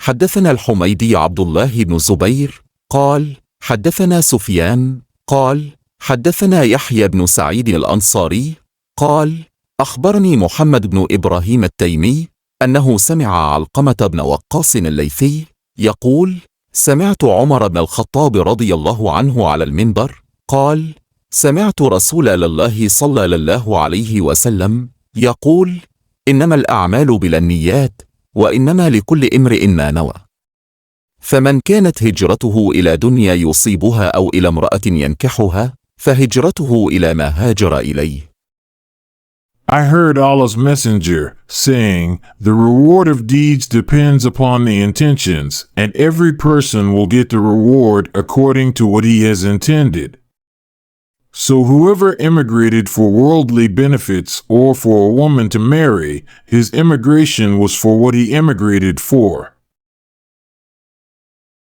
حدثنا الحميدي عبد الله بن زبير قال حدثنا سفيان قال حدثنا يحيى بن سعيد الأنصاري قال أخبرني محمد بن إبراهيم التيمي أنه سمع علقمة بن وقاص الليثي يقول سمعت عمر بن الخطاب رضي الله عنه على المنبر قال سمعت رسول الله صلى الله عليه وسلم يقول إنما الأعمال بالنيات وإنما لكل امرئ ما نوى، فمن كانت هجرته إلى دنيا يصيبها أو إلى امرأة ينكحها فهجرته إلى ما هاجر إليه. I heard Allah's Messenger saying, the reward of deeds depends upon the intentions, and every person will get the reward according to what he has intended. So whoever immigrated for worldly benefits or for a woman to marry, his immigration was for what he immigrated for.